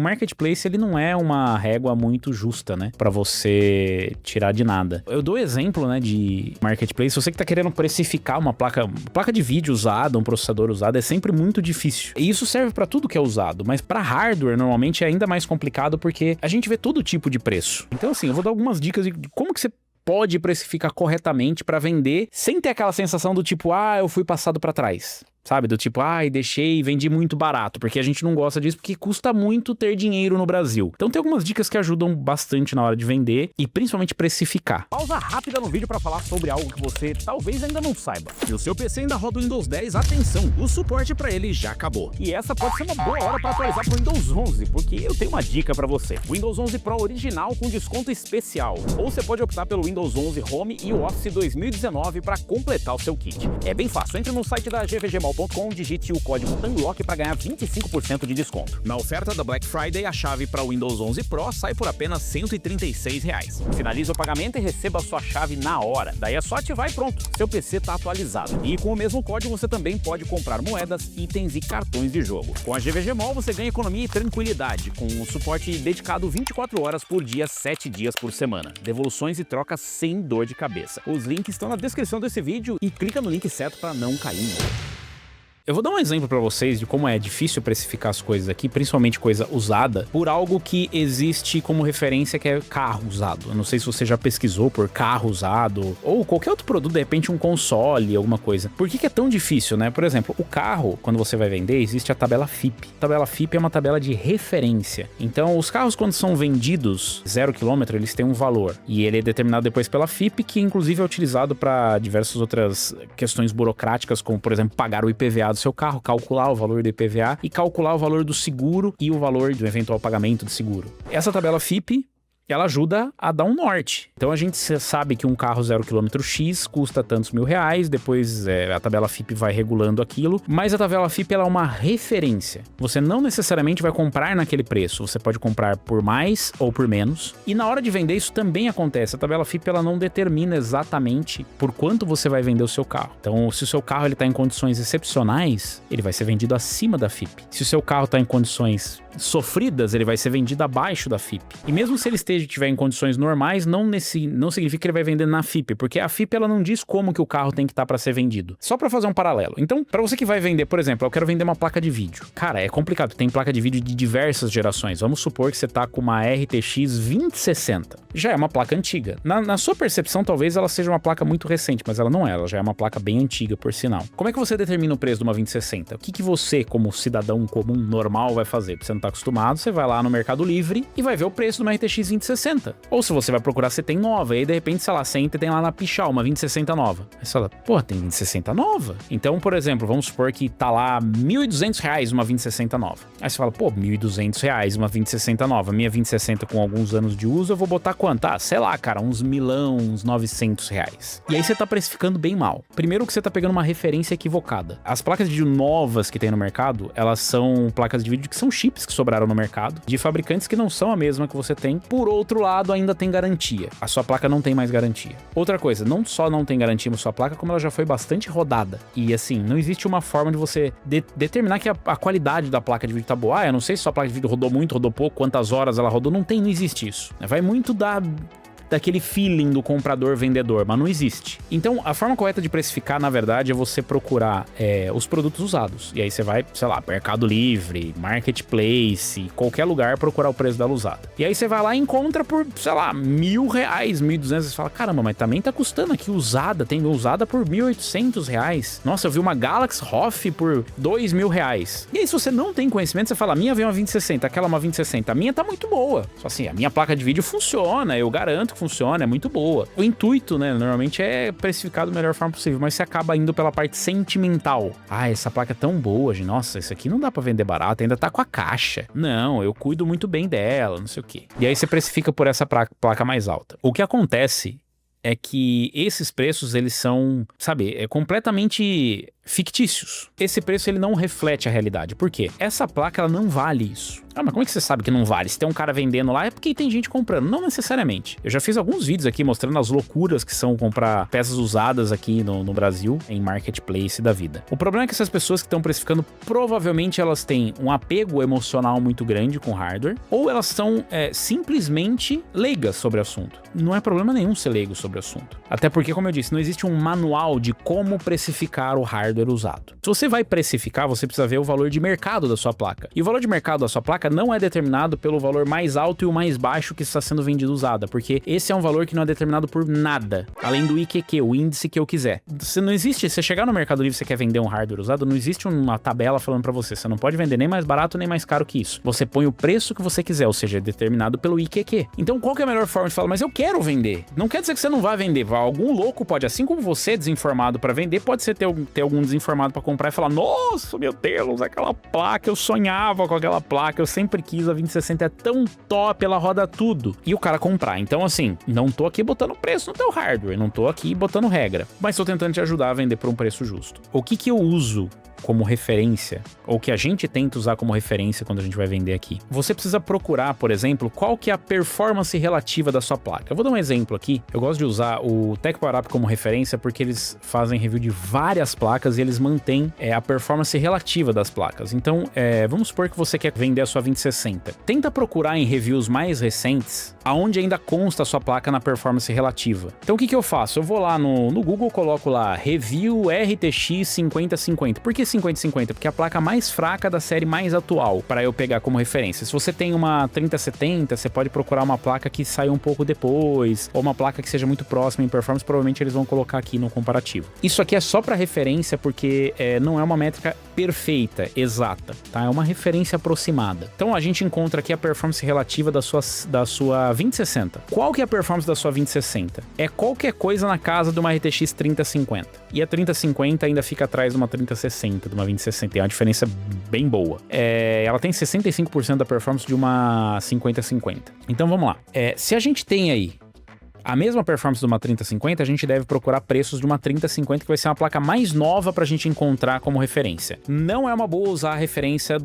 marketplace, ele não é uma régua muito justa, né? Pra você tirar de nada. Eu dou exemplo, né, de marketplace. Você que tá querendo precificar uma placa de vídeo usada, um processador usado, é sempre muito difícil. E isso serve pra tudo que é usado, mas pra hardware, normalmente, é ainda mais complicado porque a gente vê todo tipo de preço. Então, assim, eu vou dar algumas dicas de como que você pode precificar corretamente pra vender sem ter aquela sensação do tipo, eu fui passado pra trás. Sabe? Do tipo, deixei e vendi muito barato. Porque a gente não gosta disso, porque custa muito ter dinheiro no Brasil. Então tem algumas dicas que ajudam bastante na hora de vender e principalmente precificar. Pausa rápida no vídeo para falar sobre algo que você talvez ainda não saiba. Se o seu PC ainda roda o Windows 10, atenção, o suporte para ele já acabou. E essa pode ser uma boa hora para atualizar para o Windows 11, porque eu tenho uma dica para você. Windows 11 Pro original com desconto especial. Ou você pode optar pelo Windows 11 Home e o Office 2019 para completar o seu kit. É bem fácil, entre no site da GVGMall.com, digite o código UNLOCK para ganhar 25% de desconto. Na oferta da Black Friday, a chave para o Windows 11 Pro sai por apenas R$ 136. Finalize o pagamento e receba a sua chave na hora. Daí é só ativar e pronto, seu PC está atualizado. E com o mesmo código você também pode comprar moedas, itens e cartões de jogo. Com a GVG Mall você ganha economia e tranquilidade, com um suporte dedicado 24 horas por dia, 7 dias por semana. Devoluções e trocas sem dor de cabeça. Os links estão na descrição desse vídeo e clica no link certo para não cair em erro. Eu vou dar um exemplo pra vocês de como é difícil precificar as coisas aqui, principalmente coisa usada, por algo que existe como referência, que é carro usado. Eu não sei se você já pesquisou por carro usado, ou qualquer outro produto, de repente um console, alguma coisa. Por que é tão difícil, né? Por exemplo, o carro, quando você vai vender, existe a tabela FIPE. A tabela FIPE é uma tabela de referência. Então, os carros, quando são vendidos 0 km, eles têm um valor. E ele é determinado depois pela FIPE, que inclusive é utilizado para diversas outras questões burocráticas, como, por exemplo, pagar o IPVA do seu carro, calcular o valor do IPVA e calcular o valor do seguro e o valor do eventual pagamento do seguro. Essa tabela FIPE, ela ajuda a dar um norte. Então a gente sabe que um carro 0 km X custa tantos R$1.000, depois a tabela FIPE vai regulando aquilo, mas a tabela FIPE ela é uma referência. Você não necessariamente vai comprar naquele preço, você pode comprar por mais ou por menos, e na hora de vender isso também acontece. A tabela FIPE ela não determina exatamente por quanto você vai vender o seu carro. Então se o seu carro está em condições excepcionais, ele vai ser vendido acima da FIPE. Se o seu carro está em condições sofridas, ele vai ser vendido abaixo da FIPE. E mesmo se ele estiver em condições normais, não significa que ele vai vender na FIPE, porque a FIPE ela não diz como que o carro tem que estar para ser vendido. Só para fazer um paralelo. Então, para você que vai vender, por exemplo, eu quero vender uma placa de vídeo. Cara, é complicado, tem placa de vídeo de diversas gerações. Vamos supor que você tá com uma RTX 2060. Já é uma placa antiga. Na sua percepção, talvez ela seja uma placa muito recente, mas ela não é, ela já é uma placa bem antiga, por sinal. Como é que você determina o preço de uma 2060? O que você, como cidadão comum, normal, vai fazer? Você não tá acostumado, você vai lá no Mercado Livre e vai ver o preço de uma RTX 2060. Ou se você vai procurar, você tem nova, e aí de repente, sei lá, você entra e tem lá na Pichau uma 2060 nova. Aí você fala, pô, tem 2060 nova? Então, por exemplo, vamos supor que tá lá R$1.200 uma 2060 nova. Aí você fala, pô, R$1.200 uma 2060 nova. Minha 2060 com alguns anos de uso, eu vou botar quanto? Sei lá, cara, uns milão, uns R$900. E aí você tá precificando bem mal. Primeiro que você tá pegando uma referência equivocada. As placas de vídeo novas que tem no mercado, elas são placas de vídeo que são chips que sobraram no mercado, de fabricantes que não são a mesma que você tem. Por outro lado, ainda tem garantia. A sua placa não tem mais garantia. Outra coisa, não só não tem garantia na sua placa, como ela já foi bastante rodada. E assim, não existe uma forma de você determinar que a qualidade da placa de vídeo tá boa. Eu não sei se sua placa de vídeo rodou muito, rodou pouco, quantas horas ela rodou. Não existe isso. Vai muito daquele feeling do comprador-vendedor, mas não existe. Então, a forma correta de precificar, na verdade, é você procurar os produtos usados. E aí você vai, sei lá, Mercado Livre, Marketplace, qualquer lugar, procurar o preço dela usada. E aí você vai lá e encontra por, sei lá, R$1.000, R$1.200. Você fala, caramba, mas também tá custando aqui usada. Tem usada por R$1.800. Nossa, eu vi uma Galaxy ROF por R$2.000. E aí, se você não tem conhecimento, você fala, a minha veio uma 2060, aquela uma 2060. A minha tá muito boa. Só assim, a minha placa de vídeo funciona, eu garanto que funciona, é muito boa. O intuito, né, normalmente é precificar da melhor forma possível, mas você acaba indo pela parte sentimental. Essa placa é tão boa, gente. Nossa, isso aqui não dá pra vender barato, ainda tá com a caixa. Não, eu cuido muito bem dela, não sei o quê. E aí você precifica por essa placa mais alta. O que acontece é que esses preços, eles são, sabe, completamente fictícios. Esse preço, ele não reflete a realidade. Por quê? Essa placa, ela não vale isso. Ah, mas como é que você sabe que não vale? Se tem um cara vendendo lá, é porque tem gente comprando. Não necessariamente. Eu já fiz alguns vídeos aqui mostrando as loucuras que são comprar peças usadas aqui no Brasil, em marketplace da vida. O problema é que essas pessoas que estão precificando, provavelmente elas têm um apego emocional muito grande com hardware, ou elas são simplesmente leigas sobre o assunto. Não é problema nenhum ser leigo sobre o assunto. Até porque, como eu disse, não existe um manual de como precificar o hardware usado. Se você vai precificar, você precisa ver o valor de mercado da sua placa. E o valor de mercado da sua placa não é determinado pelo valor mais alto e o mais baixo que está sendo vendido usada, porque esse é um valor que não é determinado por nada, além do IQQ, o índice que eu quiser. Não existe, se você chegar no Mercado Livre e você quer vender um hardware usado, não existe uma tabela falando pra você não pode vender nem mais barato nem mais caro que isso. Você põe o preço que você quiser, ou seja, é determinado pelo IQQ. Então qual que é a melhor forma de falar, mas eu quero vender? Não quer dizer que você não vai vender. Algum louco pode, assim como você é desinformado pra vender, pode ser ter algum desinformado pra comprar e falar, nossa, meu Deus, aquela placa, eu sonhava com aquela placa, eu sempre quis, a 2060 é tão top, ela roda tudo. E o cara comprar. Então assim, não tô aqui botando preço no teu hardware, não tô aqui botando regra, mas tô tentando te ajudar a vender por um preço justo. O que eu uso como referência, ou que a gente tenta usar como referência quando a gente vai vender aqui? Você precisa procurar, por exemplo, qual que é a performance relativa da sua placa. Eu vou dar um exemplo aqui. Eu gosto de usar o Tech Power Up como referência porque eles fazem review de várias placas e eles mantêm a performance relativa das placas. Então, vamos supor que você quer vender a sua 2060. Tenta procurar em reviews mais recentes aonde ainda consta a sua placa na performance relativa. Então, o que eu faço? Eu vou lá no Google, coloco lá Review RTX 5050. Por que 5050? Porque é a placa mais fraca da série mais atual, para eu pegar como referência. Se você tem uma 3070, você pode procurar uma placa que saiu um pouco depois, ou uma placa que seja muito próxima em performance, provavelmente eles vão colocar aqui no comparativo. Isso aqui é só para referência, porque não é uma métrica perfeita, exata, tá? É uma referência aproximada. Então a gente encontra aqui a performance relativa da sua 2060. Qual que é a performance da sua 2060? É qualquer coisa na casa de uma RTX 3050. E a 3050 ainda fica atrás de uma 3060, de uma 2060. É uma diferença bem boa. Ela tem 65% da performance de uma 5050. Então vamos lá. Se a gente tem aí a mesma performance de uma 3050, a gente deve procurar preços de uma 3050, que vai ser uma placa mais nova pra gente encontrar como referência. Não é uma boa usar a referência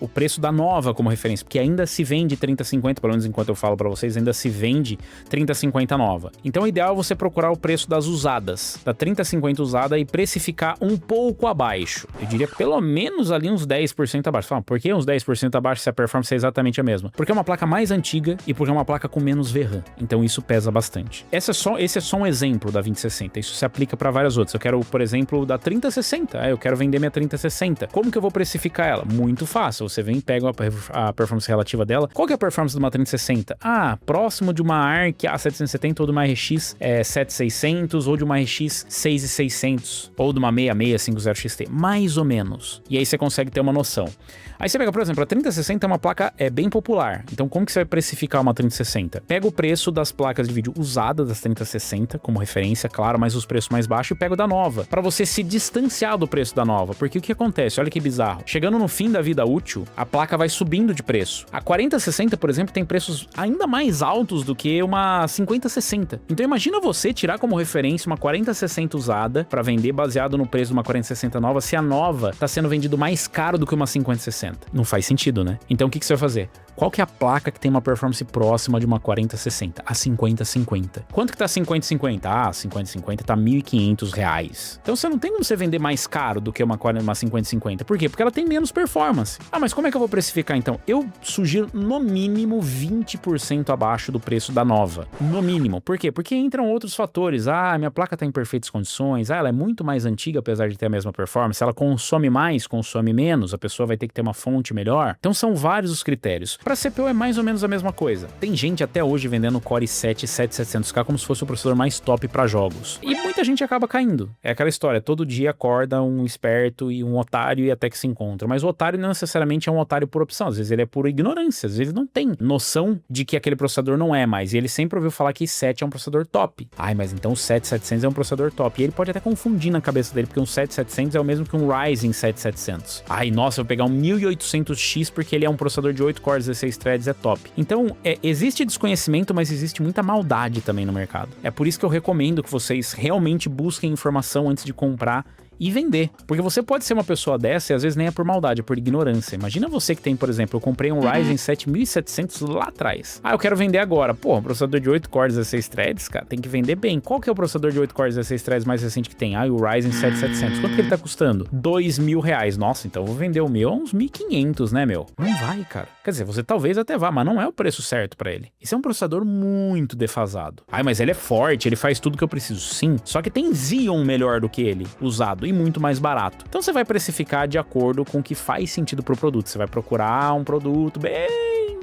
o preço da nova como referência, porque ainda se vende 3050, pelo menos enquanto eu falo pra vocês, ainda se vende 3050 nova. Então o ideal é você procurar o preço das usadas, da 3050 usada, e precificar um pouco abaixo. Eu diria pelo menos ali uns 10% abaixo. Fala, por que uns 10% abaixo se a performance é exatamente a mesma? Porque é uma placa mais antiga e porque é uma placa com menos VRAM. Então isso pesa bastante. Esse é só um exemplo da 2060. Isso se aplica para várias outras. Eu quero, por exemplo, da 3060. Eu quero vender minha 3060. Como que eu vou precificar ela? Muito fácil. Você vem e pega a performance relativa dela. Qual que é a performance de uma 3060? Próximo de uma ARC A770 ou de uma RX 7600 ou de uma RX 6600 ou de uma 6650XT. Mais ou menos. E aí você consegue ter uma noção. Aí você pega, por exemplo, a 3060 é uma placa bem popular. Então como que você vai precificar uma 3060? Pega o preço das placas de vídeo usadas das 3060 como referência, claro, mas os preços mais baixos, e pega o da nova, para você se distanciar do preço da nova. Porque o que acontece? Olha que bizarro. Chegando no fim da vida útil, a placa vai subindo de preço. A 4060, por exemplo, tem preços ainda mais altos do que uma 5060. Então imagina você tirar como referência uma 4060 usada para vender baseado no preço de uma 4060 nova, se a nova tá sendo vendido mais caro do que uma 5060. Não faz sentido, né? Então o que você vai fazer? Qual que é a placa que tem uma performance próxima de uma 4060? A 5050. Quanto que tá a 5050? A 5050 tá R$1.500. Então você não tem como você vender mais caro do que uma 5050. Por quê? Porque ela tem menos performance. Mas como é que eu vou precificar então? Eu sugiro no mínimo 20% abaixo do preço da nova. No mínimo. Por quê? Porque entram outros fatores. Minha placa tá em perfeitas condições. Ela é muito mais antiga, apesar de ter a mesma performance. Ela consome mais, consome menos. A pessoa vai ter que ter uma fonte melhor. Então são vários os critérios. Para CPU é mais ou menos a mesma coisa. Tem gente até hoje vendendo Core i7 7700K como se fosse o processador mais top para jogos. E muita gente acaba caindo. É aquela história, todo dia acorda um esperto e um otário e até que se encontra. Mas o otário não necessariamente é um otário por opção. Às vezes ele é por ignorância. Às vezes ele não tem noção de que aquele processador não é mais. E ele sempre ouviu falar que i7 é um processador top. Mas então o 7700 é um processador top. E ele pode até confundir na cabeça dele, porque um 7700 é o mesmo que um Ryzen 7700. Nossa, eu vou pegar um 1800X porque ele é um processador de 8 cores, 16 threads, é top. Então, existe desconhecimento, mas existe muita maldade também no mercado. É por isso que eu recomendo que vocês realmente busquem informação antes de comprar e vender. Porque você pode ser uma pessoa dessa e às vezes nem é por maldade, é por ignorância. Imagina você que tem, por exemplo, eu comprei um Ryzen 7700 lá atrás. Ah, eu quero vender agora. Pô, um processador de 8 cores 16 threads, cara, tem que vender bem. Qual que é o processador de 8 cores 16 threads mais recente que tem? Ah, o Ryzen 7700. Quanto que ele tá custando? R$2.000. Nossa, então eu vou vender o meu a uns 1.500, né, meu? Não vai, cara. Quer dizer, você talvez até vá, mas não é o preço certo pra ele. Esse é um processador muito defasado. Ah, mas ele é forte, ele faz tudo que eu preciso. Sim, só que tem Xeon melhor do que ele, usado e muito mais barato. Então você vai precificar de acordo com o que faz sentido pro produto. Você vai procurar um produto bem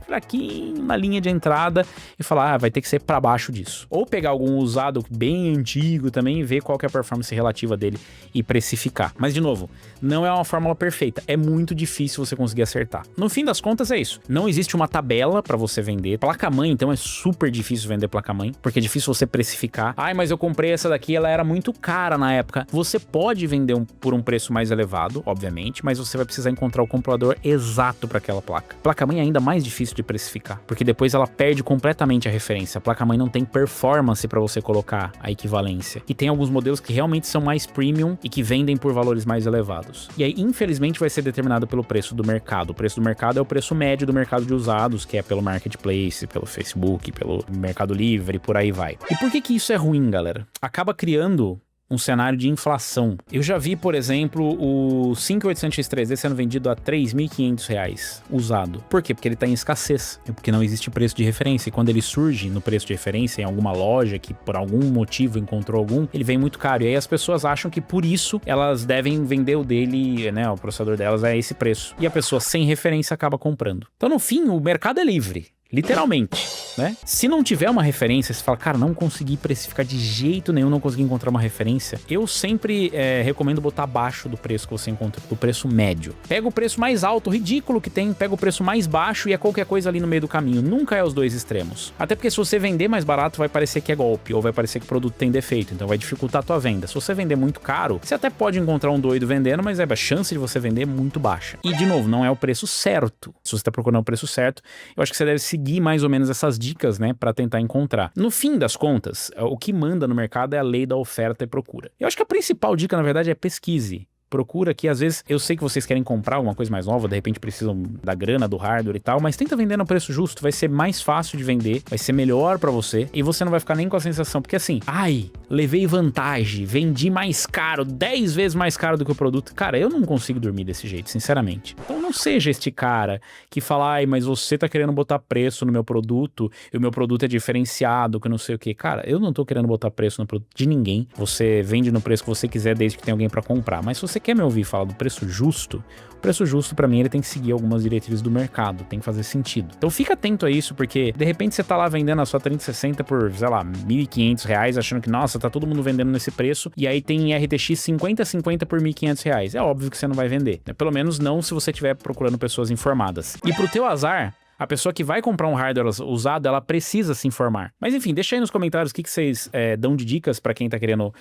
fraquinho na linha de entrada e falar, vai ter que ser pra baixo disso. Ou pegar algum usado bem antigo também e ver qual que é a performance relativa dele e precificar. Mas, de novo, não é uma fórmula perfeita. É muito difícil você conseguir acertar. No fim das contas, é isso. Não existe uma tabela pra você vender. Placa-mãe, então, é super difícil vender placa-mãe, porque é difícil você precificar. Ai, mas eu comprei essa daqui, ela era muito cara na época. Você pode vender por um preço mais elevado, obviamente, mas você vai precisar encontrar o comprador exato para aquela placa. Placa-mãe é ainda mais difícil de precificar, porque depois ela perde completamente a referência. A placa-mãe não tem performance para você colocar a equivalência. E tem alguns modelos que realmente são mais premium e que vendem por valores mais elevados. E aí, infelizmente, vai ser determinado pelo preço do mercado. O preço do mercado é o preço médio do mercado de usados, que é pelo Marketplace, pelo Facebook, pelo Mercado Livre, por aí vai. E por que isso é ruim, galera? Acaba criando um cenário de inflação. Eu já vi, por exemplo, o 5800X3D sendo vendido a R$3.500 usado. Por quê? Porque ele está em escassez. É porque não existe preço de referência. E quando ele surge no preço de referência em alguma loja que por algum motivo encontrou algum, ele vem muito caro. E aí as pessoas acham que por isso elas devem vender o dele, né? O processador delas é esse preço. E a pessoa sem referência acaba comprando. Então, no fim, o mercado é livre. Literalmente, né? Se não tiver uma referência, você fala, cara, não consegui precificar de jeito nenhum, não consegui encontrar uma referência. Eu sempre recomendo botar abaixo do preço que você encontra, do preço médio. Pega o preço mais alto, ridículo que tem, pega o preço mais baixo e é qualquer coisa ali no meio do caminho. Nunca é os dois extremos. Até porque se você vender mais barato, vai parecer que é golpe, ou vai parecer que o produto tem defeito, então vai dificultar a tua venda. Se você vender muito caro, você até pode encontrar um doido vendendo, mas a chance de você vender é muito baixa. E, de novo, não é o preço certo. Se você tá procurando o preço certo, eu acho que você deve seguir mais ou menos essas dicas, né, para tentar encontrar. No fim das contas, o que manda no mercado é a lei da oferta e procura. Eu acho que a principal dica, na verdade, é pesquise. Procura que, às vezes, eu sei que vocês querem comprar alguma coisa mais nova, de repente precisam da grana, do hardware e tal, mas tenta vender no preço justo, vai ser mais fácil de vender, vai ser melhor pra você, e você não vai ficar nem com a sensação, porque assim, ai, levei vantagem, vendi mais caro, 10 vezes mais caro do que o produto. Cara, eu não consigo dormir desse jeito, sinceramente. Então não seja este cara que fala, ai, mas você tá querendo botar preço no meu produto, e o meu produto é diferenciado, que não sei o que. Cara, eu não tô querendo botar preço no produto de ninguém, você vende no preço que você quiser, desde que tenha alguém pra comprar, mas se você quer me ouvir falar do preço justo, o preço justo pra mim ele tem que seguir algumas diretrizes do mercado, tem que fazer sentido. Então fica atento a isso, porque de repente você tá lá vendendo a sua 3060 por, sei lá, R$1.500, achando que, nossa, tá todo mundo vendendo nesse preço, e aí tem RTX 5050 por R$1.500. É óbvio que você não vai vender, né? Pelo menos não se você estiver procurando pessoas informadas. E pro teu azar, a pessoa que vai comprar um hardware usado, ela precisa se informar. Mas enfim, deixa aí nos comentários o que vocês dão de dicas para quem tá querendo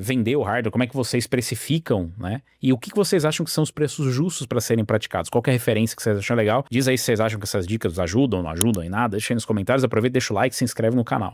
vender o hardware, como é que vocês precificam, né? E o que vocês acham que são os preços justos para serem praticados. Qual que é a referência que vocês acham legal? Diz aí se vocês acham que essas dicas ajudam ou não ajudam em nada. Deixa aí nos comentários, aproveita, deixa o like, se inscreve no canal.